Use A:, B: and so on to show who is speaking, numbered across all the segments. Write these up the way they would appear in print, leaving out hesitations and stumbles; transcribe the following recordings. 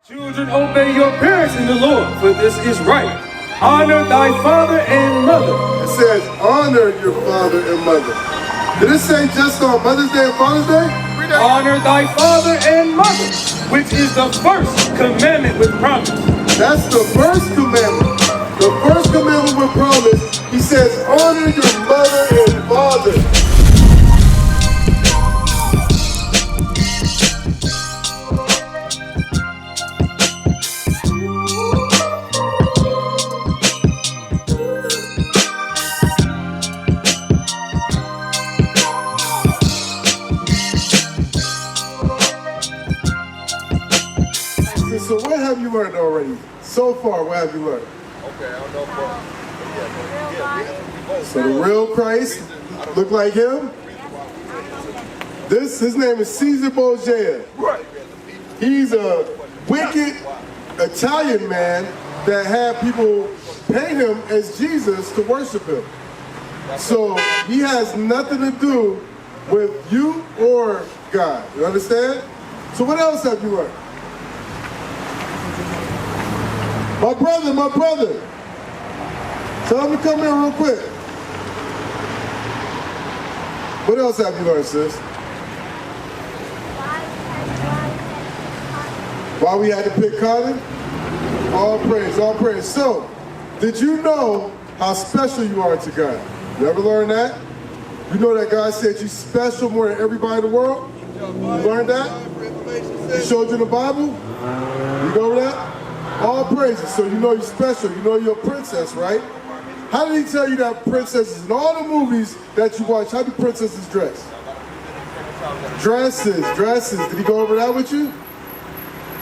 A: Children, obey your parents in the Lord, for this is right. Honor thy father and mother.
B: It says, honor your father and mother. Did it say just on Mother's Day and Father's Day?
A: Honor thy father and mother, which is the first commandment with promise.
B: That's the first commandment. The first commandment with promise. He says, honor your mother and father. So what have you learned already? So far, what have you learned?
C: Okay, I don't know if
B: So the real Christ look like him? His name is Caesar Borgia. He's a wicked Italian man that had people pay him as Jesus to worship him. So he has nothing to do with you or God. You understand? So what else have you learned? My brother. Tell him to come here real quick. What else have you learned, sis? Why we had to pick cotton? All praise, all praise. So, did you know how special you are to God? You ever learned that? You know that God said you're special more than everybody in the world? You learned that? He showed you in the Bible? You go over that? All praises. So you know you're special. You know you're a princess, right? How did he tell you that princesses, in all the movies that you watch, how do princesses dress? Dresses. Did he go over that with you?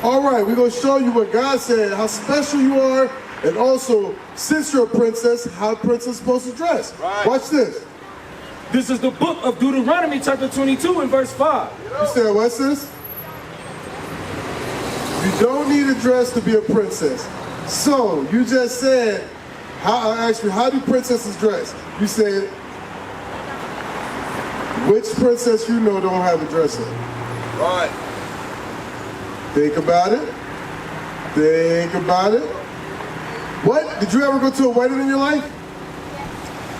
B: All right, we're going to show you what God said, how special you are, and also, since you're a princess, how a princess is supposed to dress. Right. Watch this.
A: This is the book of Deuteronomy chapter 22 and verse 5.
B: You said, what's this? You don't need a dress to be a princess. So, you just said, how do princesses dress? You said, which princess you know don't have a dress on?
C: Right.
B: Think about it. What? Did you ever go to a wedding in your life?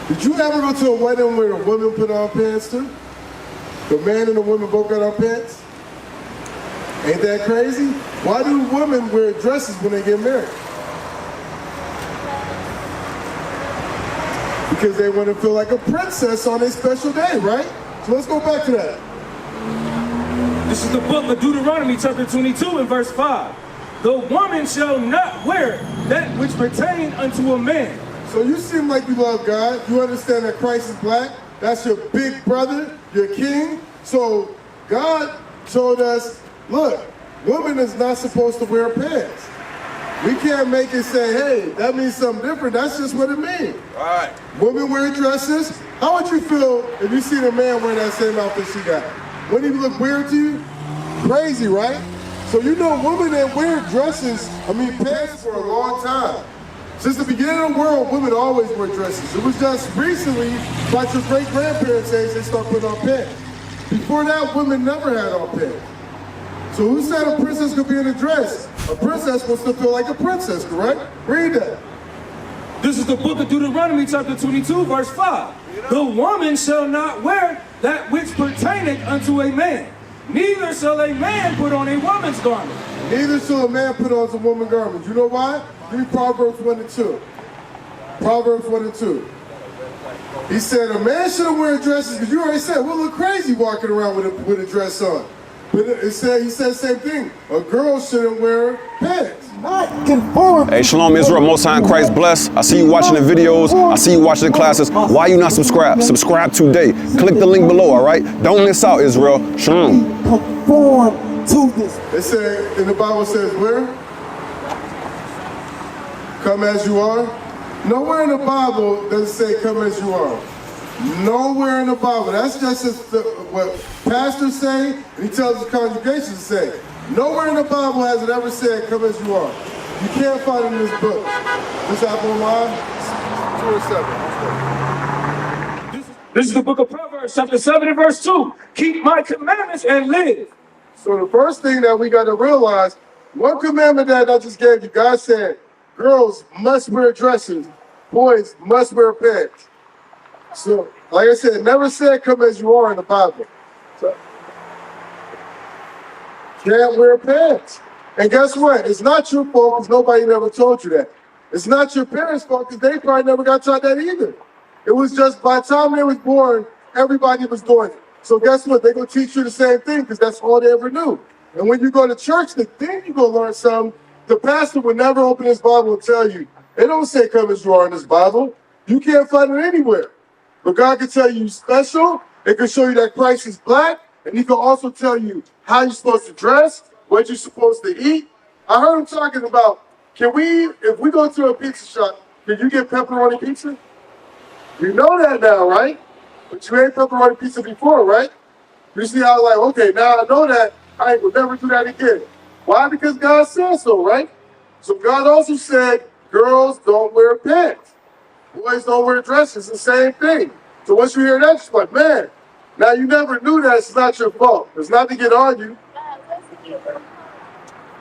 B: Did you ever go to a wedding where a woman put on pants too? The man and the woman both got on pants? Ain't that crazy? Why do women wear dresses when they get married? Because they want to feel like a princess on a special day, right? So let's go back to that.
A: This is the book of Deuteronomy chapter 22 and verse 5. The woman shall not wear that which pertain unto a man.
B: So you seem like you love God. You understand that Christ is black. That's your big brother, your king. So God told us, look, woman is not supposed to wear pants. We can't make it say, hey, that means something different. That's just what it means.
C: All right.
B: Women wear dresses. How would you feel if you seen a man wearing that same outfit she got? Wouldn't he look weird to you? Crazy, right? So you know women that wear dresses, pants for a long time. Since the beginning of the world, women always wear dresses. It was just recently, like your great-grandparents' age, they started putting on pants. Before that, women never had on pants. So who said a princess could be in a dress? A princess supposed to feel like a princess, correct? Read that.
A: This is the book of Deuteronomy chapter 22 verse 5. The woman shall not wear that which pertaineth unto a man. Neither shall a man put on a woman's garment.
B: Neither shall a man put on a woman's garment. You know why? Read Proverbs 1 and 2. Proverbs 1 and 2. He said a man shouldn't wear dresses, because you already said we'll look crazy walking around with a dress on. But he said the same thing. A girl shouldn't wear pants.
D: Hey, Shalom Israel, Most High in Christ bless. I see you watching the videos. I see you watching the classes. Why you not subscribed? Subscribe today. Click the link below, all right? Don't miss out, Israel. Shalom.
E: Conform to this.
B: It said, in the Bible says where? Come as you are. Nowhere in the Bible does it say come as you are. Nowhere in the Bible. That's just what pastors say, and he tells his congregation to say. Nowhere in the Bible has it ever said, come as you are. You can't find it in this book. This apple online, 2 and 7.
A: This is the book of Proverbs, chapter 7 and verse 2. Keep my commandments and live.
B: So the first thing that we got to realize, One commandment that I just gave you, God said, girls must wear dresses, boys must wear pants. So, like I said, it never said come as you are in the Bible. So, can't wear pants. And guess what? It's not your fault because nobody never told you that. It's not your parents' fault because they probably never got taught that either. It was just by the time they was born, everybody was doing it. So guess what? They're going to teach you the same thing because that's all they ever knew. And when you go to church, the thing you're going to learn something, the pastor would never open his Bible and tell you. They don't say come as you are in this Bible. You can't find it anywhere. But God can tell you you're special. It can show you that Christ is black. And he can also tell you how you're supposed to dress, what you're supposed to eat. I heard him talking about, if we go to a pizza shop, can you get pepperoni pizza? You know that now, right? But you ate pepperoni pizza before, right? You see how like, okay, now I know that, I ain't gonna never do that again. Why? Because God said so, right? So God also said, girls don't wear pants. Boys don't wear dresses, the same thing. So once you hear that, it's like, man, now you never knew that, it's not your fault. It's not to get on you.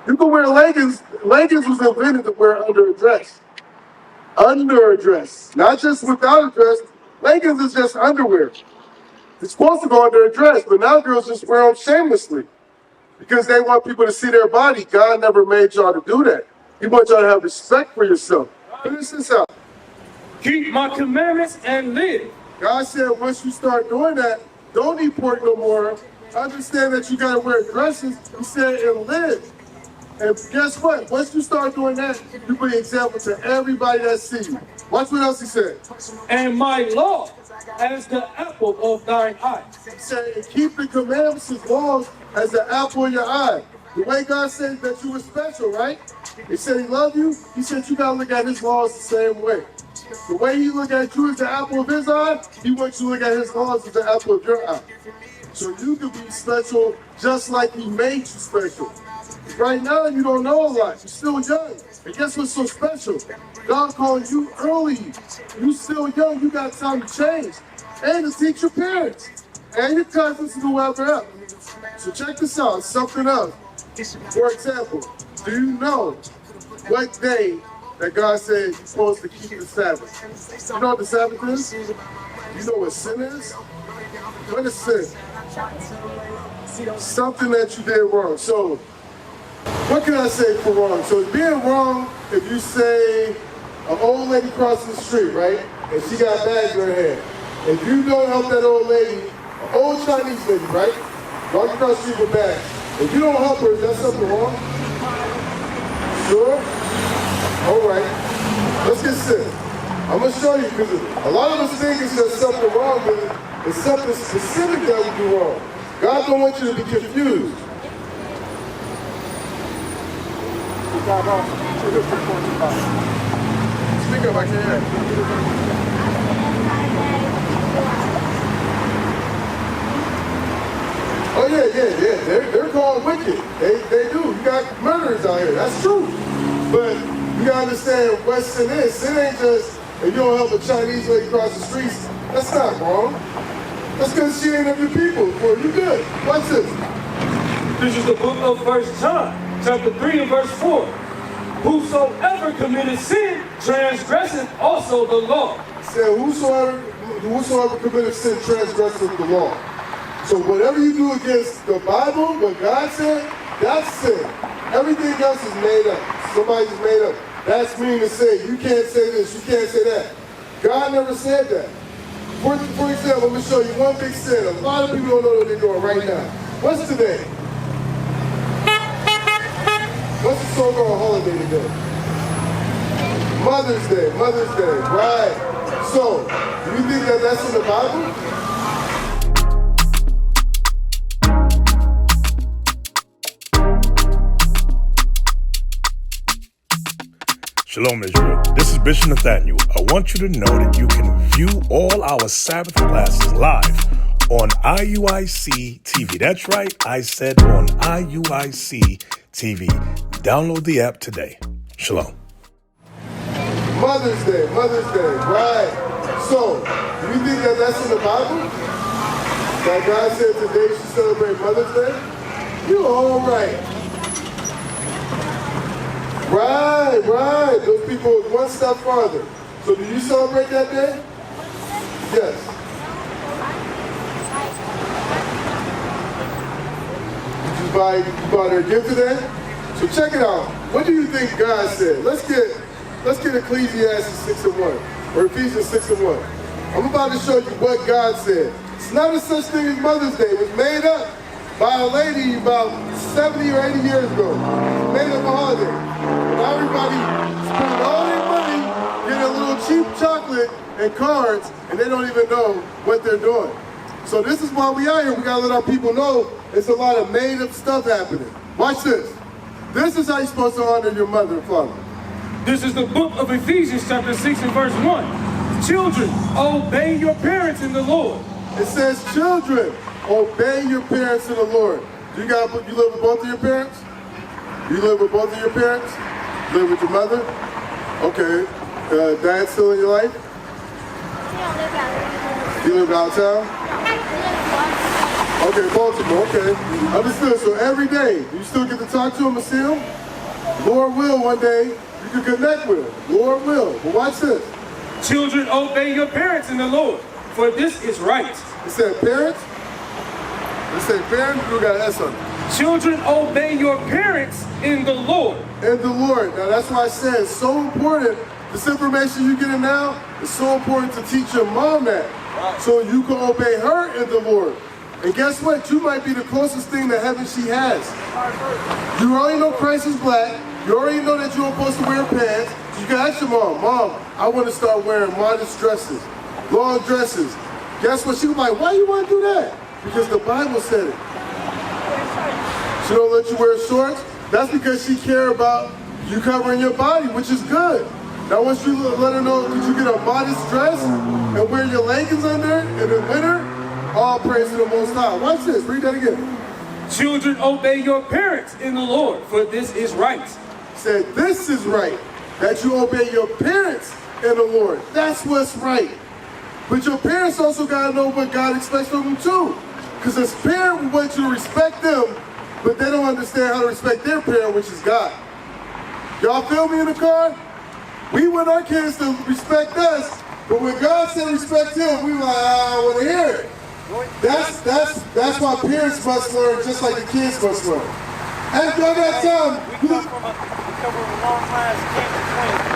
B: You can wear leggings. Leggings was invented to wear under a dress. Under a dress. Not just without a dress. Leggings is just underwear. It's supposed to go under a dress, but now girls just wear them shamelessly. Because they want people to see their body. God never made y'all to do that. He wants y'all to have respect for yourself. Figure this out.
A: Keep my commandments and live.
B: God said once you start doing that, don't eat pork no more. Understand that you gotta wear dresses. He said and live. And guess what? Once you start doing that, you be an example to everybody that sees you. Watch what else he said.
A: And my law as the apple of thine eye.
B: He said, and keep the commandments as long as the apple of your eye. The way God said that you were special, right? He said he loved you. He said you gotta look at his laws the same way. The way he look at you as the apple of his eye, he wants you to look at his laws as the apple of your eye. So you can be special just like he made you special. Right now, you don't know a lot. You're still young. And guess what's so special? God called you early. You still young. You got time to change. And to teach your parents. And your cousins and whoever else. So check this out. Something else. For example, do you know what day that God said you're supposed to keep the Sabbath? You know what the Sabbath is? You know what sin is? What is sin? Something that you did wrong. So, what can I say for wrong? So it's being wrong if you say an old lady crossing the street, right? And she got bags in her hand. If you don't help that old lady, an old Chinese lady, right? Walking across the street with bags. If you don't help her, is that something wrong? Sure? All right. Let's get set. I'm going to show you because a lot of us think it's just something wrong, but it's something specific that we do wrong. God don't want you to be confused. Speak up, I can't hear. Oh yeah. They're called wicked. They do. You got murderers out here. That's true. But you gotta understand what sin is. Sin ain't just if you don't help a Chinese lady cross the streets. That's not wrong. That's because she ain't of your people. Well, you good. Watch this.
A: This is the book of 1 John. Chapter 3 and verse 4. Whosoever committed sin transgresseth also the law.
B: It said, whosoever committed sin transgresseth the law. So whatever you do against the Bible, what God said, that's sin. Everything else is made up. Somebody just made up. That's mean to say. You can't say this. You can't say that. God never said that. For example, let me show you one big sin. A lot of people don't know what they're doing right now. What's today? What's the so-called holiday today? Mother's Day, right. So, do you think that that's in the Bible?
C: Shalom, Israel. This is Bishop Nathaniel. I want you to know that you can view all our Sabbath classes live on IUIC TV. That's right, I said on IUIC TV. Download the app today. Shalom.
B: Mother's Day, right. So, do you think that that's in the Bible? That God said today you should celebrate Mother's Day? You're all right. Right. Those people are one step farther. So do you celebrate that day? Yes. Did you buy their gift today? So check it out. What do you think God said? Let's get Ecclesiastes 6:1 or Ephesians 6:1. I'm about to show you what God said. It's not a such thing as Mother's Day. It was made up by a lady about 70 or 80 years ago. It made up a holiday. And everybody spent all their money getting a little cheap chocolate and cards, and they don't even know what they're doing. So this is why we out here. We gotta let our people know it's a lot of made up stuff happening. Watch this. This is how you're supposed to honor your mother and father.
A: This is the book of Ephesians chapter 6 and verse 1. Children, obey your parents in the Lord.
B: It says, children, obey your parents in the Lord. You live with both of your parents? You live with both of your parents? You live with your mother? Okay. Dad still in your life? You live out of town? Okay, Baltimore, okay. Understood. So every day, you still get to talk to him and see him? Lord will, one day, you can connect with him. Lord will. But watch this.
A: Children, obey your parents in the Lord, for this is right.
B: It said parents? It said parents? You got an S on it.
A: Children, obey your parents in the Lord.
B: In the Lord. Now that's why I said it's so important. This information you're getting now is so important to teach your mom that. So you can obey her in the Lord. And guess what? You might be the closest thing to heaven she has. You already know Christ is black. You already know that you're supposed to wear pants. You can ask your mom, Mom, I want to start wearing modest dresses, long dresses. Guess what? She was like, why you want to do that? Because the Bible said it. She don't let you wear shorts. That's because she care about you covering your body, which is good. Now once you let her know, could you get a modest dress and wear your leggings under it in the winter? All praise to the Most High. Watch this. Read that again.
A: Children, obey your parents in the Lord, for this is right.
B: Said this is right. That you obey your parents in the Lord. That's what's right. But your parents also got to know what God expects from them too. Because as parents, we want you to respect them, but they don't understand how to respect their parent, which is God. Y'all feel me in the car? We want our kids to respect us, but when God said respect him, we were like, I want to hear it. That's why parents must learn just like the kids must learn. And y'all got time.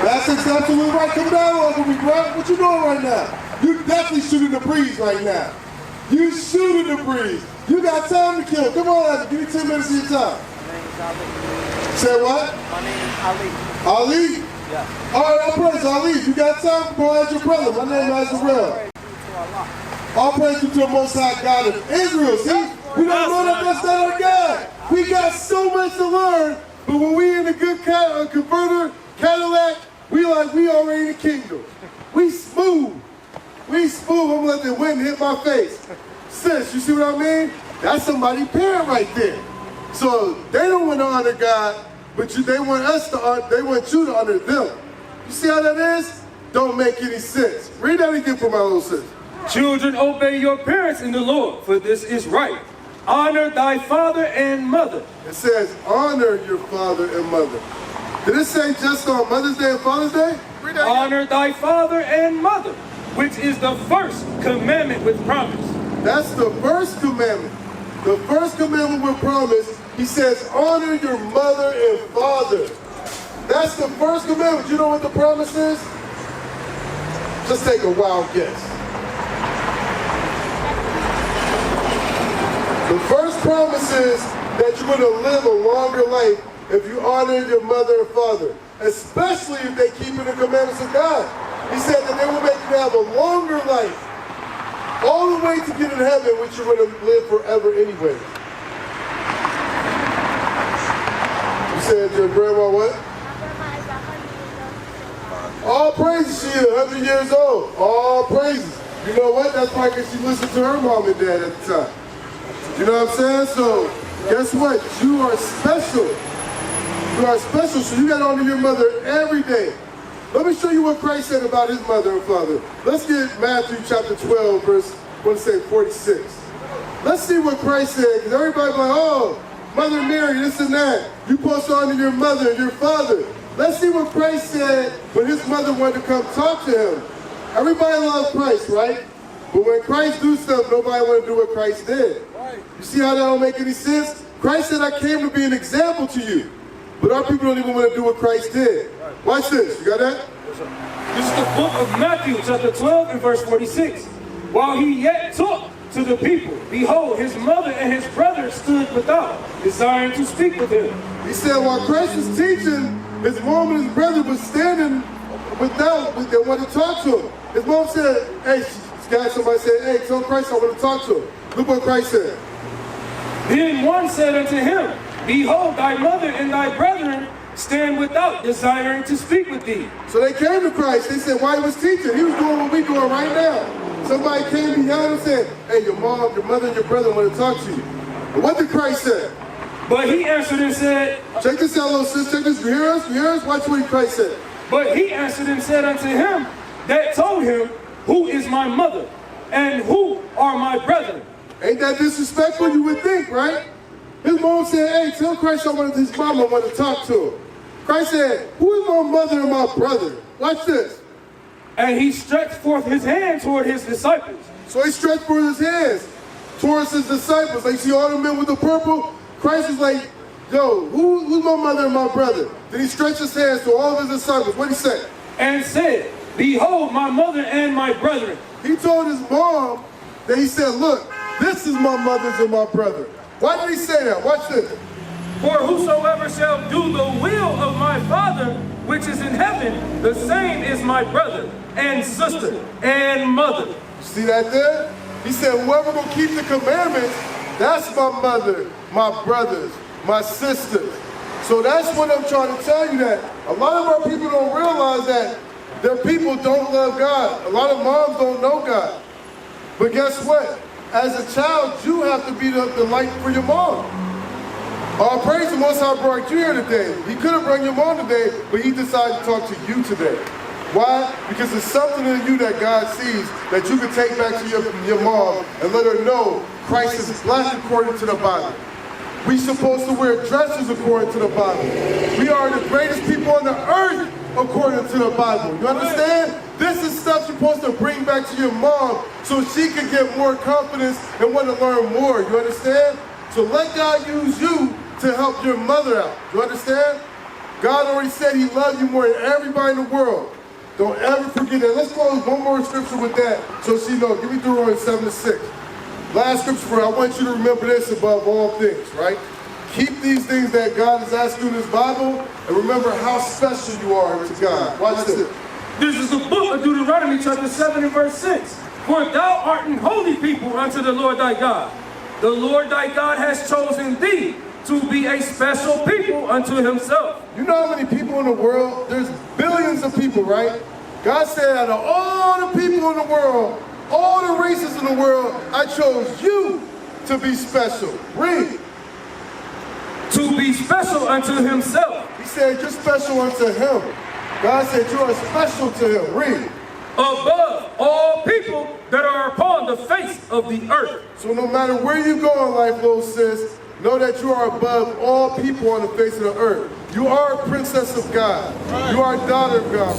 B: That's exactly right. Come down on me, bro. What you doing right now? You definitely shooting the breeze right now. You shooting the breeze. You got time to kill. Come on, Alex. Give me 10 minutes of your time. Say what?
F: My name is Ali.
B: Ali?
F: Yeah.
B: All right, all praise Ali. You got time? Go ahead, your brother. My name is Azrael. All praise to the Most High God of Israel. See? We don't know that that's not our God. We got so much to learn, but when we in a good converter, Cadillac, we already in the kingdom. We smooth. We smooth. I'm gonna let the wind hit my face. Sis, you see what I mean? That's somebody's parent right there. So they don't want to honor God, but they want they want you to honor them. You see how that is? Don't make any sense. Read that again for my little sis.
A: Children, obey your parents in the Lord, for this is right. Honor thy father and mother.
B: It says, honor your father and mother. Did it say just on Mother's Day and Father's Day?
A: Honor thy father and mother, which is the first commandment with promise.
B: That's the first commandment. The first commandment with promise, he says, honor your mother and father. That's the first commandment. You know what the promise is? Just take a wild guess. The first promise is that you're going to live a longer life if you honor your mother and father, especially if they keep the commandments of God. He said that they will make you have a longer life, all the way to get in heaven, which you're going to live forever anyway. You said your grandma what? All praises, she is 100 years old. All praises. You know what? That's probably because she listened to her mom and dad at the time. You know what I'm saying? So, guess what? You are special. You are special, so you got to honor your mother every day. Let me show you what Christ said about his mother and father. Let's get Matthew chapter 12, verse, I want to say 46. Let's see what Christ said, because everybody's like, oh, Mother Mary, this and that. You're supposed to honor your mother and your father. Let's see what Christ said when his mother wanted to come talk to him. Everybody loves Christ, right? But when Christ do stuff, nobody want to do what Christ did. You see how that don't make any sense? Christ said, I came to be an example to you. But our people don't even want to do what Christ did. Watch this. You got that?
A: This is the book of Matthew, chapter 12 and verse 46. While he yet talked to the people, behold, his mother and his brother stood without, desiring to speak with him.
B: He said while Christ was teaching, his mom and his brother was standing without, they wanted to talk to him. His mom said, hey, somebody said, hey, tell Christ I want to talk to him. Look what Christ said.
A: Then one said unto him, behold, thy mother and thy brethren stand without, desiring to speak with thee.
B: So they came to Christ. They said, while he was teaching, he was doing what we're doing right now. Somebody came behind him and said, hey, your mom, your mother, and your brother want to talk to you. But what did Christ say?
A: But he answered and said,
B: check this out, little sis. Check this. You hear us? You hear us? Watch what Christ said.
A: But he answered and said unto him that told him, who is my mother, and who are my brethren?
B: Ain't that disrespectful? You would think, right? His mom said, hey, tell Christ his mama want to talk to him. Christ said, who is my mother and my brother? Watch this.
A: And he stretched forth his hand toward his disciples.
B: So he stretched forth his hands towards his disciples. Like, see all the men with the purple? Christ is like, yo, who's my mother and my brother? Then he stretched his hands to all of his disciples. What did he say?
A: And said, behold, my mother and my brethren.
B: He told his mom that he said, look, this is my mother's and my brother. Why did he say that? Watch this.
A: For whosoever shall do the will of my Father, which is in heaven, the same is my brother and sister and mother.
B: See that there? He said, whoever will keep the commandments, that's my mother, my brothers, my sisters. So that's what I'm trying to tell you, that a lot of our people don't realize that their people don't love God. A lot of moms don't know God. But guess what? As a child, you have to be the light for your mom. All praise the Most High brought you here today. He could have brought your mom today, but he decided to talk to you today. Why? Because there's something in you that God sees that you can take back to your mom and let her know Christ is black according to the Bible. We're supposed to wear dresses according to the Bible. We are the greatest people on the earth according to the Bible. You understand? This is stuff you're supposed to bring back to your mom so she can get more confidence and want to learn more. You understand? So let God use you to help your mother out. You understand? God already said he loves you more than everybody in the world. Don't ever forget that. Let's close one more scripture with that so she knows. Give me Deuteronomy 7:6. Last scripture for I want you to remember this above all things, right? Keep these things that God is asking you in his Bible and remember how special you are to God. Watch this.
A: This is the book of Deuteronomy chapter 7 and verse 6. For thou art an holy people unto the Lord thy God. The Lord thy God has chosen thee to be a special people unto himself.
B: You know how many people in the world? There's billions of people, right? God said out of all the people in the world, all the races in the world, I chose you to be special. Read.
A: To be special unto himself.
B: He said you're special unto him. God said you are special to him. Read.
A: Above all people that are upon the face of the earth.
B: So no matter where you go in life, little sis, know that you are above all people on the face of the earth. You are a princess of God. You are a daughter of God.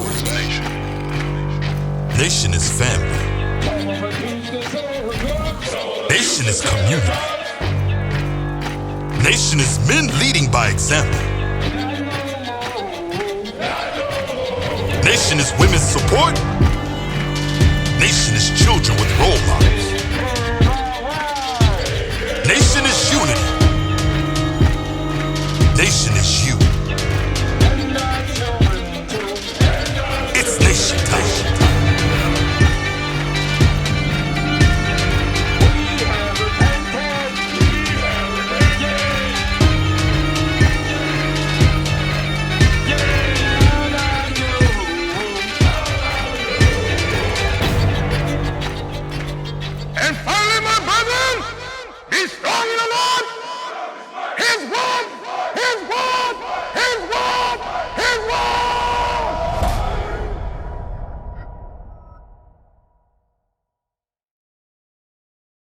F: Nation is family. Nation is community. Nation is men leading by example. Nation is women's support. Nation is children with role models. Nation is unity. Nation is you.